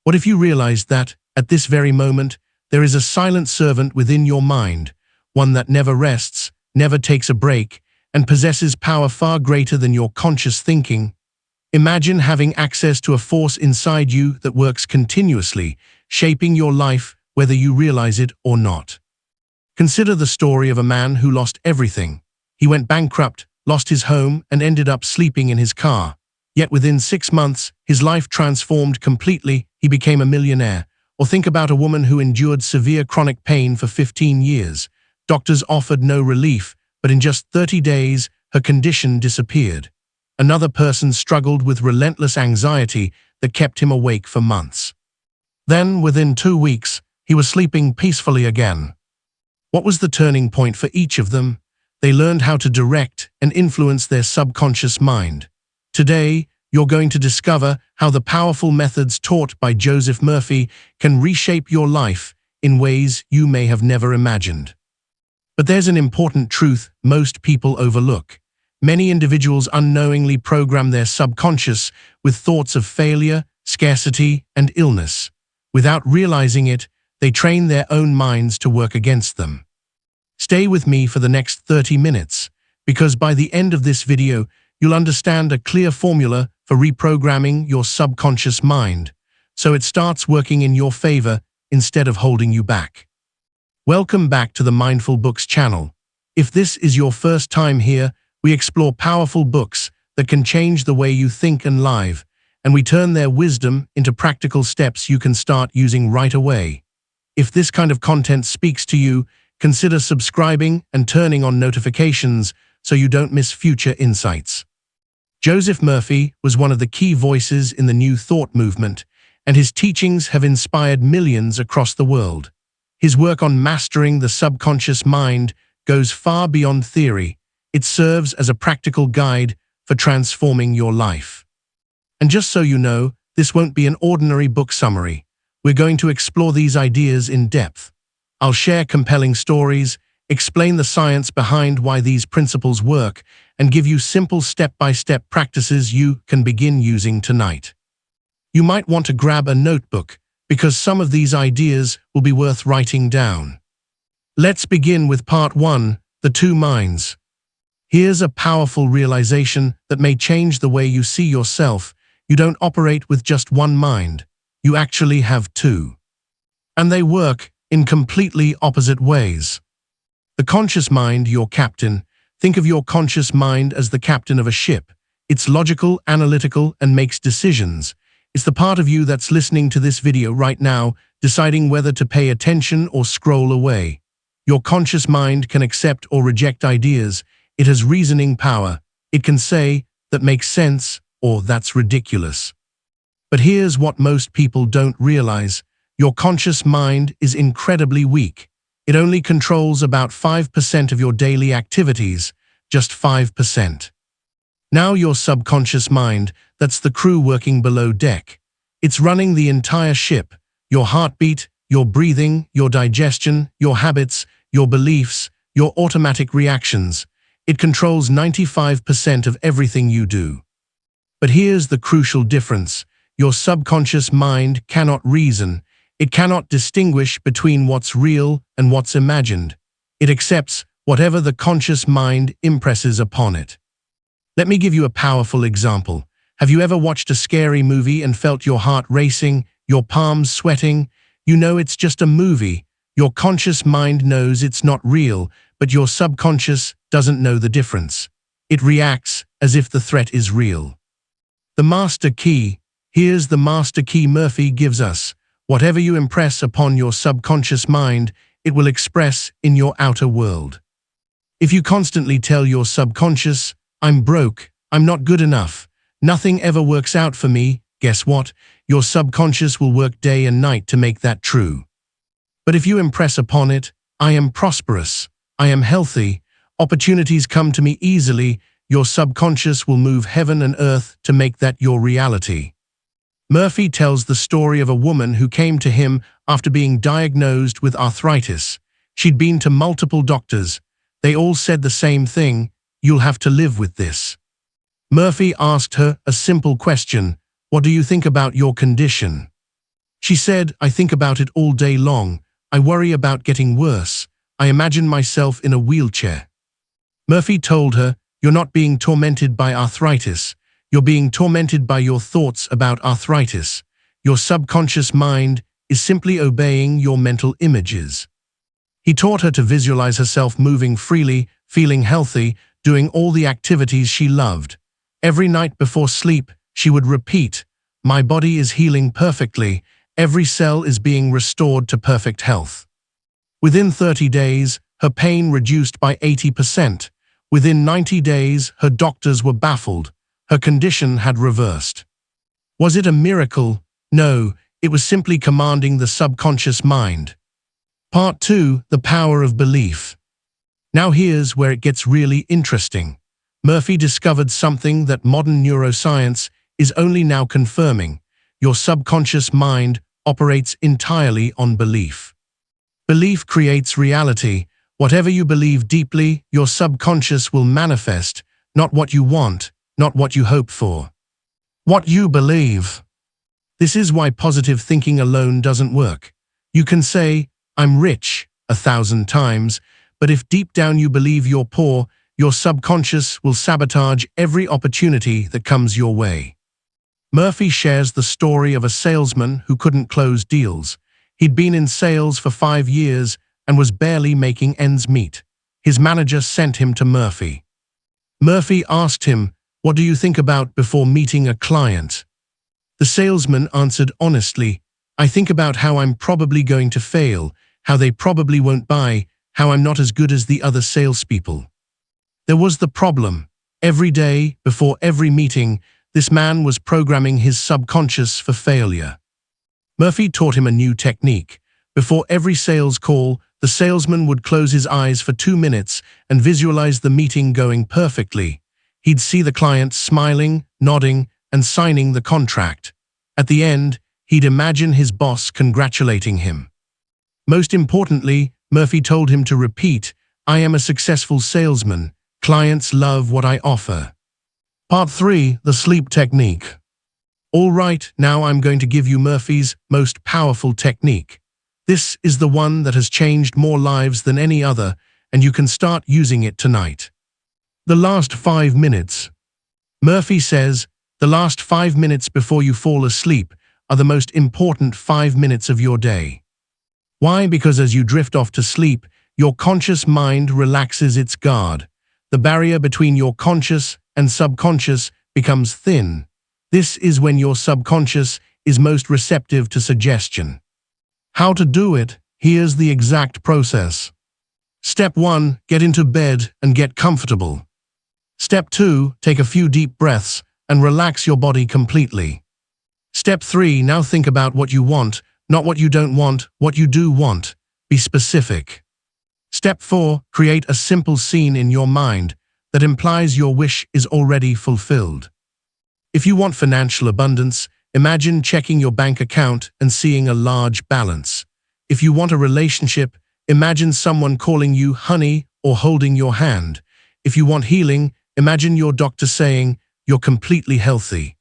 What if you realized that, at this very moment, there is a silent servant within your mind, one that never rests, never takes a break, and possesses power far greater than your conscious thinking? Imagine having access to a force inside you that works continuously, shaping your life whether you realize it or not. Consider the story of a man who lost everything. He went bankrupt, lost his home, and ended up sleeping in his car. Yet within 6 months, his life transformed completely. He became a millionaire. Or think about a woman who endured severe chronic pain for 15 years. Doctors offered no relief, but in just 30 days, her condition disappeared. Another person struggled with relentless anxiety that kept him awake for months. Then, within 2 weeks, he was sleeping peacefully again. What was the turning point for each of them? They learned how to direct and influence their subconscious mind. Today, you're going to discover how the powerful methods taught by Joseph Murphy can reshape your life in ways you may have never imagined. But there's an important truth most people overlook. Many individuals unknowingly program their subconscious with thoughts of failure, scarcity, and illness. Without realizing it, they train their own minds to work against them. Stay with me for the next 30 minutes, because by the end of this video, you'll understand a clear formula for reprogramming your subconscious mind, so it starts working in your favor instead of holding you back. Welcome back to the Mindful Books channel. If this is your first time here, we explore powerful books that can change the way you think and live, and we turn their wisdom into practical steps you can start using right away. If this kind of content speaks to you, consider subscribing and turning on notifications so you don't miss future insights. Joseph Murphy was one of the key voices in the New Thought movement, and his teachings have inspired millions across the world. His work on mastering the subconscious mind goes far beyond theory. It serves as a practical guide for transforming your life. And just so you know, this won't be an ordinary book summary. We're going to explore these ideas in depth. I'll share compelling stories, explain the science behind why these principles work, and give you simple step-by-step practices you can begin using tonight. You might want to grab a notebook, because some of these ideas will be worth writing down. Let's begin with part 1, the 2 minds. Here's a powerful realization that may change the way you see yourself. You don't operate with just one mind. You actually have 2. And they work in completely opposite ways. The conscious mind, your captain. Think of your conscious mind as the captain of a ship. It's logical, analytical, and makes decisions. It's the part of you that's listening to this video right now, deciding whether to pay attention or scroll away. Your conscious mind can accept or reject ideas. It has reasoning power. It can say, "That makes sense," or "That's ridiculous." But here's what most people don't realize. Your conscious mind is incredibly weak. It only controls about 5% of your daily activities, just 5%. Now your subconscious mind, that's the crew working below deck. It's running the entire ship. Your heartbeat, your breathing, your digestion, your habits, your beliefs, your automatic reactions. It controls 95% of everything you do. But here's the crucial difference. Your subconscious mind cannot reason. It cannot distinguish between what's real and what's imagined. It accepts whatever the conscious mind impresses upon it. Let me give you a powerful example. Have you ever watched a scary movie and felt your heart racing, your palms sweating? You know it's just a movie. Your conscious mind knows it's not real, but your subconscious doesn't know the difference. It reacts as if the threat is real. The master key. Here's the master key Murphy gives us. Whatever you impress upon your subconscious mind, it will express in your outer world. If you constantly tell your subconscious, "I'm broke, I'm not good enough, nothing ever works out for me," guess what? Your subconscious will work day and night to make that true. But if you impress upon it, "I am prosperous, I am healthy, opportunities come to me easily," your subconscious will move heaven and earth to make that your reality. Murphy tells the story of a woman who came to him after being diagnosed with arthritis. She'd been to multiple doctors. They all said the same thing: "You'll have to live with this." Murphy asked her a simple question: "What do you think about your condition?" She said, I think about it all day long. I worry about getting worse. I imagine myself in a wheelchair. Murphy told her, you're not being tormented by arthritis. You're being tormented by your thoughts about arthritis. Your subconscious mind is simply obeying your mental images. He taught her to visualize herself moving freely, feeling healthy, doing all the activities she loved. Every night before sleep, she would repeat, my body is healing perfectly. Every cell is being restored to perfect health. Within 30 days, her pain reduced by 80%. Within 90 days, her doctors were baffled. Her condition had reversed. Was it a miracle? No, it was simply commanding the subconscious mind. Part 2, the power of belief. Now here's where it gets really interesting. Murphy discovered something that modern neuroscience is only now confirming. Your subconscious mind operates entirely on belief. Belief creates reality. Whatever you believe deeply, your subconscious will manifest, not what you want, not what you hope for. What you believe. This is why positive thinking alone doesn't work. You can say, I'm rich, 1,000 times, but if deep down you believe you're poor, your subconscious will sabotage every opportunity that comes your way. Murphy shares the story of a salesman who couldn't close deals. He'd been in sales for 5 years and was barely making ends meet. His manager sent him to Murphy. Murphy asked him, what do you think about before meeting a client? The salesman answered honestly, I think about how I'm probably going to fail, how they probably won't buy, how I'm not as good as the other salespeople. There was the problem. Every day, before every meeting, this man was programming his subconscious for failure. Murphy taught him a new technique. Before every sales call, the salesman would close his eyes for 2 minutes and visualize the meeting going perfectly. He'd see the client smiling, nodding, and signing the contract. At the end, he'd imagine his boss congratulating him. Most importantly, Murphy told him to repeat, I am a successful salesman. Clients love what I offer. Part 3, the sleep technique. All right, now I'm going to give you Murphy's most powerful technique. This is the one that has changed more lives than any other, and you can start using it tonight. The last 5 minutes. Murphy says, the last 5 minutes before you fall asleep are the most important 5 minutes of your day. Why? Because as you drift off to sleep, your conscious mind relaxes its guard. The barrier between your conscious and subconscious becomes thin. This is when your subconscious is most receptive to suggestion. How to do it? Here's the exact process. Step 1, get into bed and get comfortable. Step 2, take a few deep breaths and relax your body completely. Step 3, now think about what you want, not what you don't want, what you do want. Be specific. Step 4, create a simple scene in your mind that implies your wish is already fulfilled. If you want financial abundance, imagine checking your bank account and seeing a large balance. If you want a relationship, imagine someone calling you honey or holding your hand. If you want healing, imagine your doctor saying, you're completely healthy.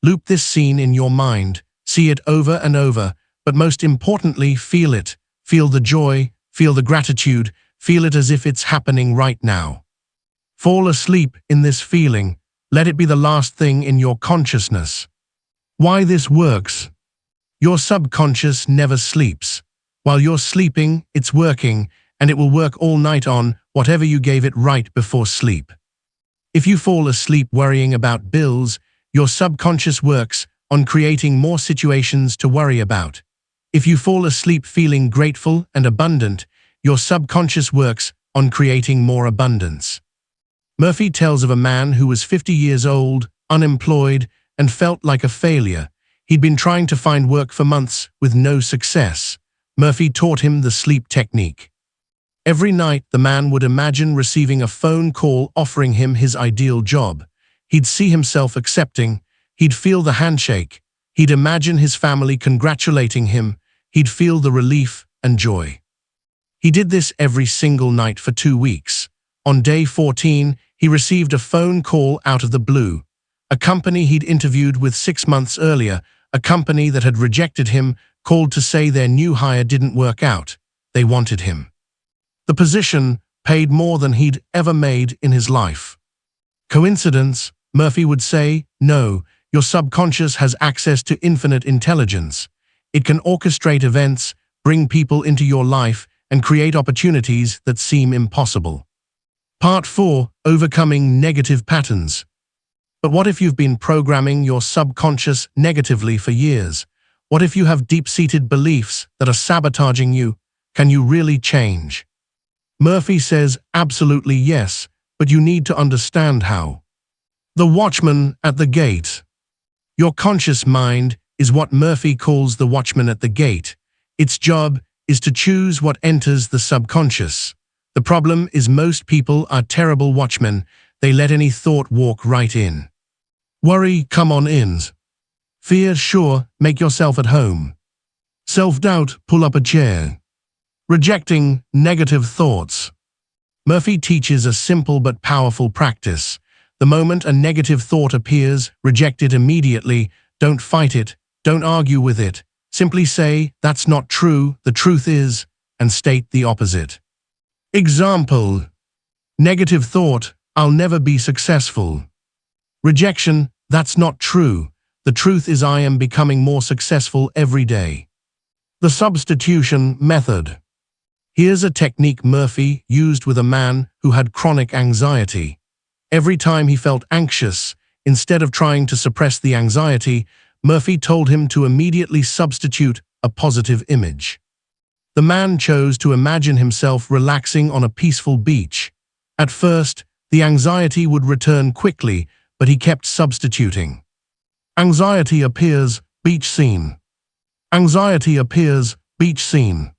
Loop this scene in your mind, see it over and over, but most importantly, feel it. Feel the joy, feel the gratitude, feel it as if it's happening right now. Fall asleep in this feeling. Let it be the last thing in your consciousness. Why this works? Your subconscious never sleeps. While you're sleeping, it's working, and it will work all night on whatever you gave it right before sleep. If you fall asleep worrying about bills, your subconscious works on creating more situations to worry about. If you fall asleep feeling grateful and abundant, your subconscious works on creating more abundance. Murphy tells of a man who was 50 years old, unemployed, and felt like a failure. He'd been trying to find work for months with no success. Murphy taught him the sleep technique. Every night, the man would imagine receiving a phone call offering him his ideal job. He'd see himself accepting. He'd feel the handshake. He'd imagine his family congratulating him. He'd feel the relief and joy. He did this every single night for 2 weeks. On day 14, he received a phone call out of the blue. A company he'd interviewed with 6 months earlier, a company that had rejected him called to say their new hire didn't work out. They wanted him. The position paid more than he'd ever made in his life. Coincidence? Murphy would say, no, your subconscious has access to infinite intelligence. It can orchestrate events, bring people into your life, and create opportunities that seem impossible. Part 4. Overcoming negative patterns. But what if you've been programming your subconscious negatively for years? What if you have deep-seated beliefs that are sabotaging you? Can you really change? Murphy says, absolutely yes, but you need to understand how. The watchman at the gate. Your conscious mind is what Murphy calls the watchman at the gate. Its job is to choose what enters the subconscious. The problem is most people are terrible watchmen. They let any thought walk right in. Worry, come on in. Fear, sure, make yourself at home. Self-doubt, pull up a chair. Rejecting negative thoughts. Murphy teaches a simple but powerful practice. The moment a negative thought appears, reject it immediately. Don't fight it. Don't argue with it. Simply say, that's not true, the truth is, and state the opposite. Example. Negative thought, I'll never be successful. Rejection, that's not true. The truth is I am becoming more successful every day. The substitution method. Here's a technique Murphy used with a man who had chronic anxiety. Every time he felt anxious, instead of trying to suppress the anxiety, Murphy told him to immediately substitute a positive image. The man chose to imagine himself relaxing on a peaceful beach. At first, the anxiety would return quickly, but he kept substituting. Anxiety appears, beach scene. Anxiety appears, beach scene.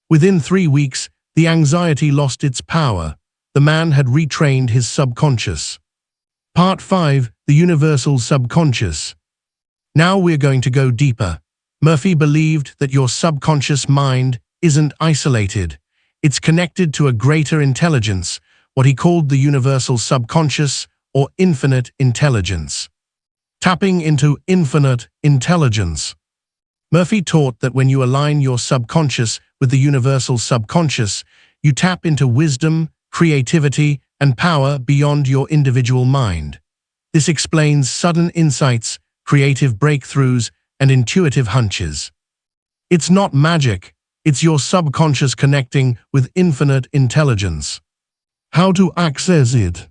Within 3 weeks, the anxiety lost its power. The man had retrained his subconscious. Part 5. The Universal Subconscious. Now we're going to go deeper. Murphy believed that your subconscious mind isn't isolated. It's connected to a greater intelligence, what he called the universal subconscious or infinite intelligence. Tapping into infinite intelligence. Murphy taught that when you align your subconscious with the universal subconscious, you tap into wisdom, creativity, and power beyond your individual mind. This explains sudden insights, creative breakthroughs, and intuitive hunches. It's not magic, it's your subconscious connecting with infinite intelligence. How to access it?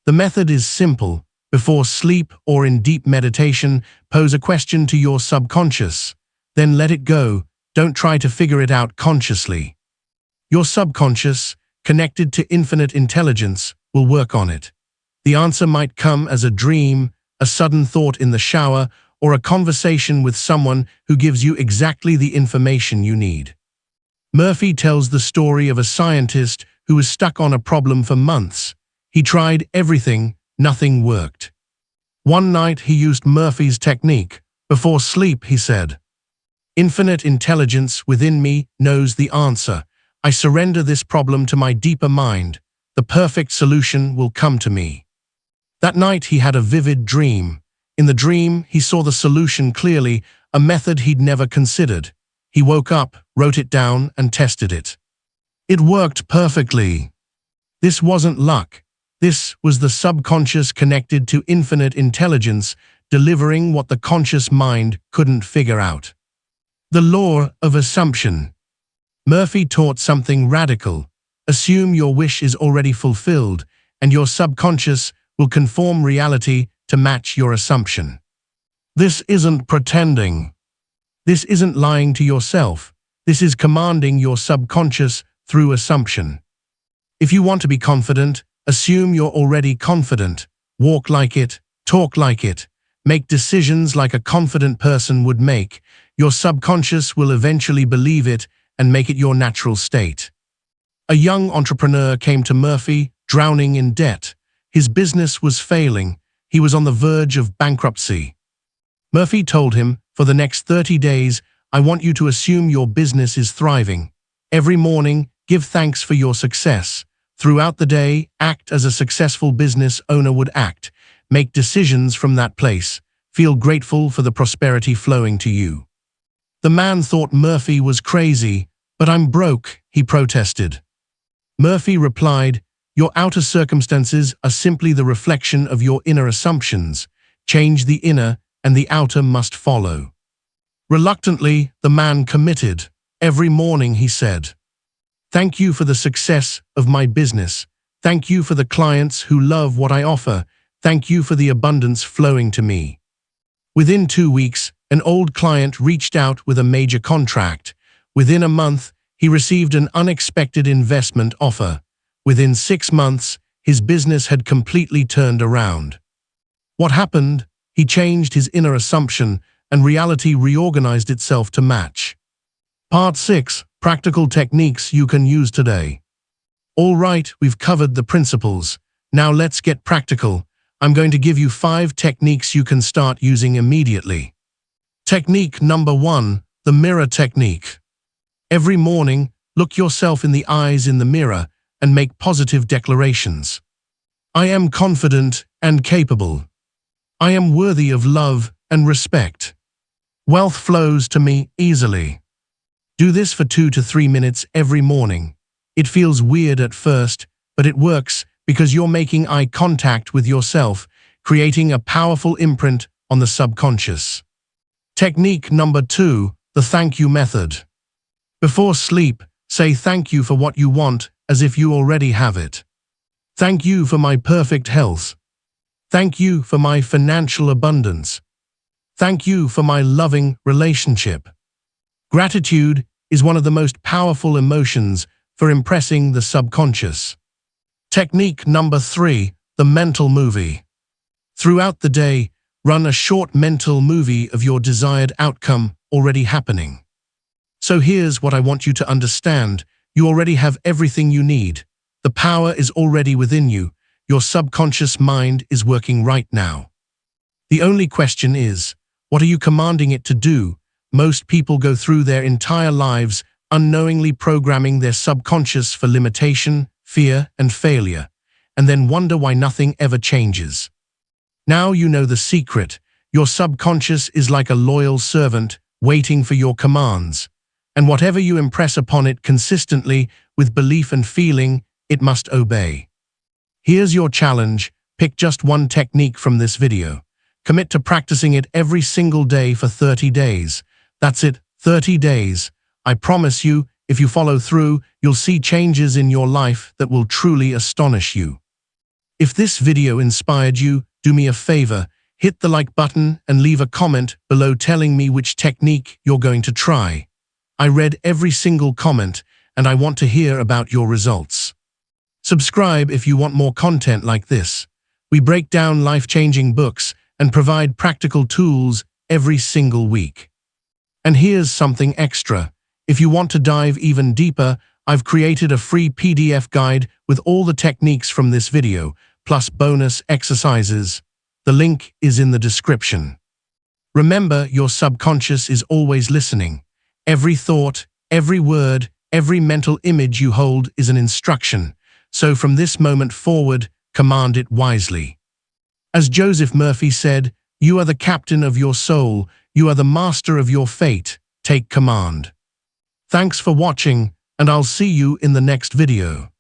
The method is simple. Before sleep or in deep meditation, pose a question to your subconscious. Then let it go. Don't try to figure it out consciously. Your subconscious, connected to infinite intelligence, will work on it. The answer might come as a dream, a sudden thought in the shower, or a conversation with someone who gives you exactly the information you need. Murphy tells the story of a scientist who was stuck on a problem for months. He tried everything, nothing worked. One night he used Murphy's technique. Before sleep, he said, "Infinite intelligence within me knows the answer. I surrender this problem to my deeper mind. The perfect solution will come to me." That night he had a vivid dream. In the dream, he saw the solution clearly, a method he'd never considered. He woke up, wrote it down, and tested it. It worked perfectly. This wasn't luck. This was the subconscious connected to infinite intelligence, delivering what the conscious mind couldn't figure out. The law of assumption. Murphy taught something radical. Assume your wish is already fulfilled, and your subconscious will conform reality to match your assumption. This isn't pretending. This isn't lying to yourself. This is commanding your subconscious through assumption. If you want to be confident, assume you're already confident. Walk like it, talk like it, make decisions like a confident person would make. Your subconscious will eventually believe it and make it your natural state. A young entrepreneur came to Murphy, drowning in debt. His business was failing. He was on the verge of bankruptcy. Murphy told him, "For the next 30 days, I want you to assume your business is thriving. Every morning, give thanks for your success. Throughout the day, act as a successful business owner would act. Make decisions from that place. Feel grateful for the prosperity flowing to you." The man thought Murphy was crazy. "But I'm broke," he protested. Murphy replied, "Your outer circumstances are simply the reflection of your inner assumptions. Change the inner, and the outer must follow." Reluctantly, the man committed. Every morning he said, "Thank you for the success of my business. Thank you for the clients who love what I offer. Thank you for the abundance flowing to me." Within 2 weeks, an old client reached out with a major contract. Within a month, he received an unexpected investment offer. Within 6 months, his business had completely turned around. What happened? He changed his inner assumption, and reality reorganized itself to match. Part 6. Practical techniques you can use today. All right, we've covered the principles. Now let's get practical. I'm going to give you 5 techniques you can start using immediately. Technique number 1, the mirror technique. Every morning, look yourself in the eyes in the mirror and make positive declarations. I am confident and capable. I am worthy of love and respect. Wealth flows to me easily. Do this for 2 to 3 minutes every morning. It feels weird at first, but it works because you're making eye contact with yourself, creating a powerful imprint on the subconscious. Technique number 2, the thank you method. Before sleep, say thank you for what you want as if you already have it. Thank you for my perfect health. Thank you for my financial abundance. Thank you for my loving relationship. Gratitude is one of the most powerful emotions for impressing the subconscious. Technique number 3, the mental movie. Throughout the day, run a short mental movie of your desired outcome already happening. So here's what I want you to understand. You already have everything you need. The power is already within you. Your subconscious mind is working right now. The only question is, what are you commanding it to do? Most people go through their entire lives unknowingly programming their subconscious for limitation, fear, and failure, and then wonder why nothing ever changes. Now you know the secret. Your subconscious is like a loyal servant waiting for your commands, and whatever you impress upon it consistently with belief and feeling, it must obey. Here's your challenge. Pick just one technique from this video. Commit to practicing it every single day for 30 days. That's it, 30 days. I promise you, if you follow through, you'll see changes in your life that will truly astonish you. If this video inspired you, do me a favor, hit the like button and leave a comment below telling me which technique you're going to try. I read every single comment, and I want to hear about your results. Subscribe if you want more content like this. We break down life-changing books and provide practical tools every single week. And here's something extra. If you want to dive even deeper, I've created a free PDF guide with all the techniques from this video, plus bonus exercises. The link is in the description. Remember, your subconscious is always listening. Every thought, every word, every mental image you hold is an instruction. So from this moment forward, command it wisely. As Joseph Murphy said, you are the captain of your soul. You are the master of your fate. Take command. Thanks for watching, and I'll see you in the next video.